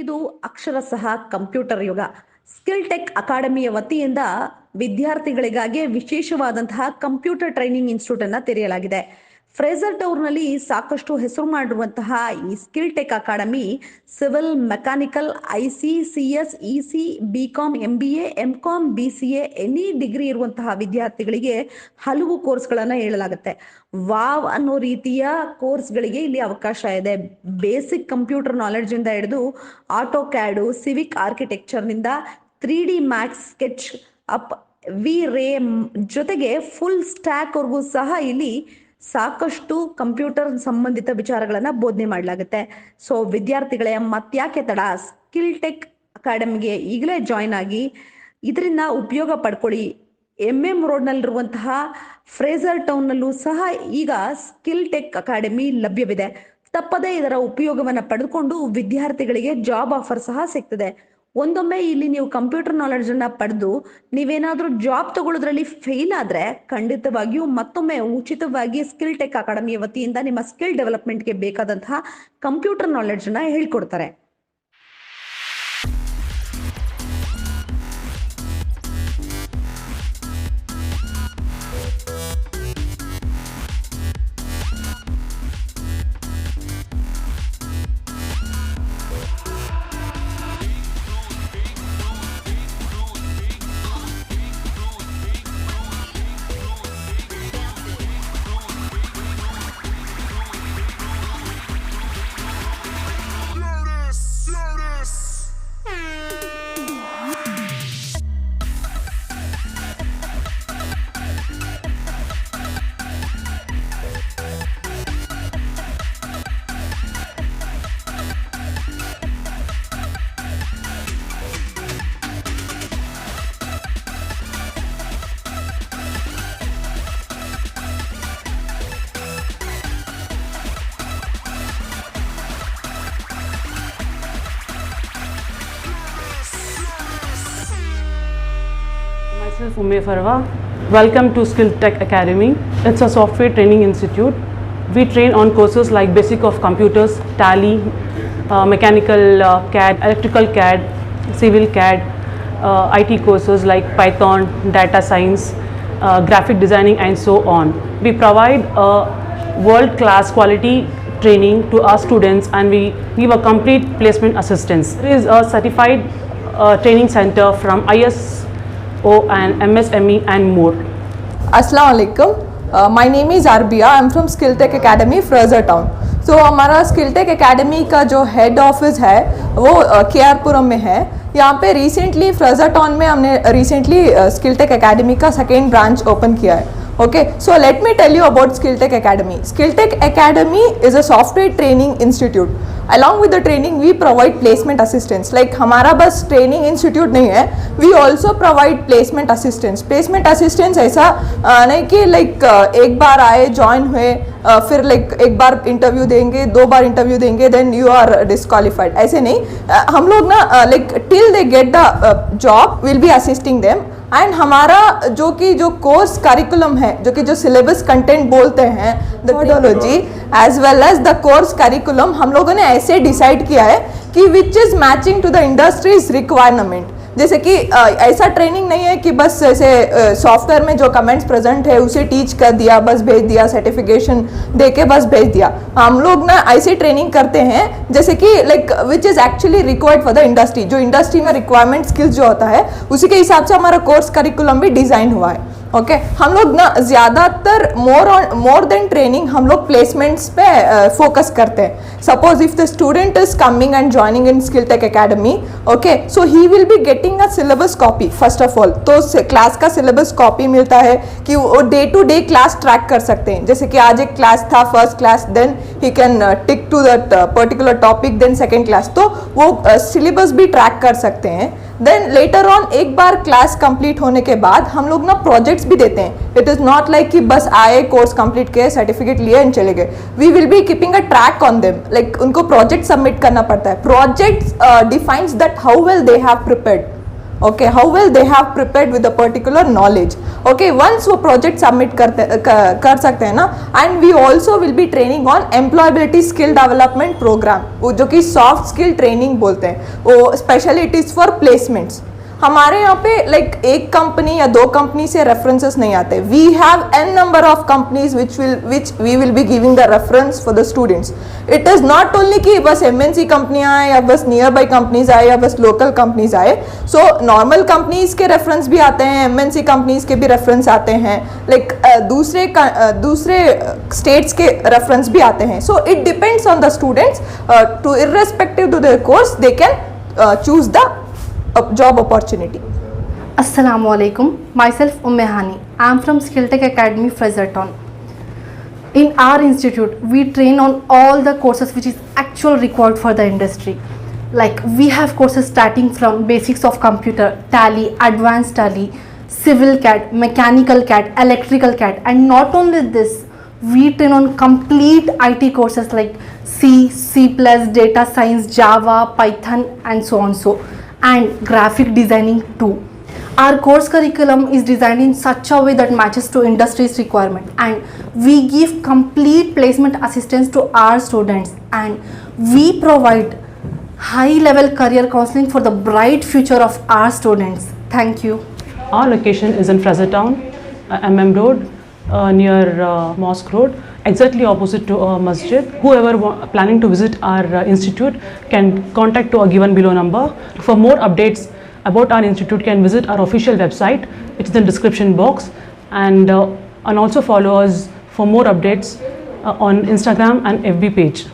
ಇದು ಅಕ್ಷರಶಃ ಕಂಪ್ಯೂಟರ್ ಯುಗ. ಸ್ಕಿಲ್ ಟೆಕ್ ಅಕಾಡೆಮಿಯ ವತಿಯಿಂದ ವಿದ್ಯಾರ್ಥಿಗಳಿಗಾಗಿ ವಿಶೇಷವಾದಂತಹ ಕಂಪ್ಯೂಟರ್ ಟ್ರೈನಿಂಗ್ ಇನ್ಸ್ಟಿಟ್ಯೂಟ್ ಅನ್ನ ತೆರೆಯಲಾಗಿದೆ. ಫ್ರೇಜರ್ ಟೌರ್ನಲ್ಲಿ ಸಾಕಷ್ಟು ಹೆಸರು ಮಾಡಿರುವಂತಹ ಈ Skill Tech Academy civil, mechanical, IC, CS, EC, BCom, MBA, MCom, BCA any degree ಇರುವಂತಹ ವಿದ್ಯಾರ್ಥಿಗಳಿಗೆ ಹಲವು ಕೋರ್ಸ್ಗಳನ್ನು ಹೇಳಲಾಗುತ್ತೆ. ವಾವ್ ಅನ್ನೋ ರೀತಿಯ ಕೋರ್ಸ್ಗಳಿಗೆ ಇಲ್ಲಿ ಅವಕಾಶ ಇದೆ. ಬೇಸಿಕ್ ಕಂಪ್ಯೂಟರ್ ನಾಲೆಡ್ಜ್ ಇಂದ ಹಿಡಿದು ಆಟೋ ಕ್ಯಾಡು, ಸಿವಿಕ್ ಆರ್ಕಿಟೆಕ್ಚರ್ನಿಂದ 3D max, sketch up, V ray ಜೊತೆಗೆ ಫುಲ್ ಸ್ಟ್ಯಾಕ್ ವರ್ಗೂ ಸಹ ಇಲ್ಲಿ ಸಾಕಷ್ಟು ಕಂಪ್ಯೂಟರ್ ಸಂಬಂಧಿತ ವಿಚಾರಗಳನ್ನ ಬೋಧನೆ ಮಾಡಲಾಗುತ್ತೆ. ಸೊ ವಿದ್ಯಾರ್ಥಿಗಳೇ, ಮತ್ಯಾಕೆ ತಡ, ಸ್ಕಿಲ್ ಟೆಕ್ ಅಕಾಡೆಮಿಗೆ ಈಗಲೇ ಜಾಯ್ನ್ ಆಗಿ ಇದರಿಂದ ಉಪಯೋಗ ಪಡ್ಕೊಳ್ಳಿ. ರೋಡ್ ನಲ್ಲಿರುವಂತಹ ಫ್ರೇಜರ್ ಟೌನ್ ನಲ್ಲೂ ಸಹ ಈಗ ಸ್ಕಿಲ್ ಟೆಕ್ ಅಕಾಡೆಮಿ ಲಭ್ಯವಿದೆ. ತಪ್ಪದೇ ಇದರ ಉಪಯೋಗವನ್ನ ಪಡೆದುಕೊಂಡು ವಿದ್ಯಾರ್ಥಿಗಳಿಗೆ ಜಾಬ್ ಆಫರ್ ಸಹ ಸಿಗ್ತದೆ. ಒಂದೊಮ್ಮೆ ಇಲ್ಲಿ ನೀವು ಕಂಪ್ಯೂಟರ್ ನಾಲೆಡ್ಜ್ ಅನ್ನ ಪಡೆದು ನೀವೇನಾದ್ರೂ ಜಾಬ್ ತಗೊಳ್ಳೋದ್ರಲ್ಲಿ ಫೇಲ್ ಆದ್ರೆ ಖಂಡಿತವಾಗಿಯೂ ಮತ್ತೊಮ್ಮೆ ಉಚಿತವಾಗಿ ಸ್ಕಿಲ್ ಟೆಕ್ ಅಕಾಡೆಮಿಯ ವತಿಯಿಂದ ನಿಮ್ಮ ಸ್ಕಿಲ್ ಡೆವಲಪ್ಮೆಂಟ್ಗೆ ಬೇಕಾದಂತಹ ಕಂಪ್ಯೂಟರ್ ನಾಲೆಡ್ಜ್ ಅನ್ನ ಹೇಳ್ಕೊಡ್ತಾರೆ. Myself Ume Farwa. Welcome to Skill Tech Academy. It's a software training institute. We train on courses like basic of computers, tally, mechanical CAD, electrical CAD, civil CAD, IT courses like Python, data science, graphic designing and so on. We provide a world-class quality training to our students and we give a complete placement assistance. There is a certified training center from ISO and MSME and more. Assalamu alaikum. My name is Arbia. I'm from Skill Tech Academy, Fraser Town. So हमारा Skill Tech Academy का जो head office है वो KR पुरम में है. यहाँ पे recently Fraser town में हमने रिसेंटली स्किल टेक एकेडमी का सेकेंड ब्रांच ओपन किया है. Okay, so let me tell you about Skill Tech Academy. Skill Tech Academy is a software training institute. Along with the training, we provide placement assistance. Like हमारा बस training institute नहीं है, we also provide placement assistance. Placement assistance ऐसा नहीं कि like एक बार आए join हुए फिर like एक बार इंटरव्यू देंगे, दो बार इंटरव्यू देंगे, then you are disqualified. ऐसे नहीं, हम लोग ना like till they get the job, we'll be assisting them. And हमारा जो कोर्स करिकुलम है, जो कि जो सिलेबस कंटेंट बोलते हैं, the methodology as well as the course curriculum हम लोगों ने ऐसे डिसाइड किया है कि which is matching to the industries requirement. जैसे कि ऐसा ट्रेनिंग नहीं है कि बस ऐसे सॉफ्टवेयर में जो कमेंट्स प्रेजेंट है उसे टीच कर दिया, बस भेज दिया, सर्टिफिकेशन दे के बस भेज दिया. हम लोग ना ऐसी ट्रेनिंग करते हैं जैसे कि like which is actually required for the industry. जो इंडस्ट्री में रिक्वायरमेंट स्किल्स जो होता है उसी के हिसाब से हमारा कोर्स करिकुलम भी डिज़ाइन हुआ है. ओके हम लोग ना ज़्यादातर मोर देन ट्रेनिंग हम लोग प्लेसमेंट्स पे फोकस करते हैं. Suppose if the student is coming and joining in Skill Tech Academy, okay so he will be getting a syllabus copy. First of all तो क्लास का सिलेबस कॉपी मिलता है कि वो day to day class track कर सकते हैं. जैसे कि आज एक क्लास था first class, then he can tick to that particular topic, then second class, तो वो सिलेबस भी ट्रैक कर सकते हैं. देन लेटर ऑन एक बार क्लास कंप्लीट होने के बाद हम लोग ना प्रोजेक्ट्स भी देते हैं. इट इज़ नॉट लाइक कि बस आए, कोर्स कंप्लीट किए, सर्टिफिकेट लिए एंड चले गए. We will be keeping a track on them. Like उनको प्रोजेक्ट सबमिट करना पड़ता है. Projects defines that how well they have prepared. Okay, how well they have prepared with a particular knowledge. Okay once वो project submit कर सकते हैं ना, and we also will be training on employability skill development program, वो जो कि soft skill training बोलते हैं, वो specially it is for placements. हमारे यहाँ पे लाइक एक कंपनी या दो कंपनी से रेफरेंसेस नहीं आते, we have an number of companies which we will be giving the reference for the students. It is not only कि बस MNC कंपनियाँ आए या बस नियर बाई कंपनीज आए या बस लोकल कंपनीज आए। सो नॉर्मल कंपनीज के रेफरेंस भी आते हैं, MNC कंपनीज के भी रेफरेंस आते हैं, लाइक दूसरे स्टेट्स के रेफरेंस भी आते हैं। So it depends on the students, to irrespective to their course they can choose the job opportunity. Assalamualaikum. Myself Ummehani. I am from Skilltech Academy, Fraserton. In our institute, we train on all the courses which is actually required for the industry. Like we have courses starting from basics of computer, Tally, Advanced Tally, Civil CAD, Mechanical CAD, Electrical CAD, and not only this, we train on complete IT courses like C, C++, Data Science, Java, Python, and so on and graphic designing too. Our course curriculum is designed in such a way that matches to industry's requirement, and we give complete placement assistance to our students, and we provide high level career counseling for the bright future of our students. Thank you. Our location is in Fraserton, MM Road, near Mosque Road, exactly opposite to Masjid. Whoever planning to visit our institute can contact to a given below number. For more updates about our institute, can visit our official website. It's in the description box, and also follow us for more updates on Instagram and FB page.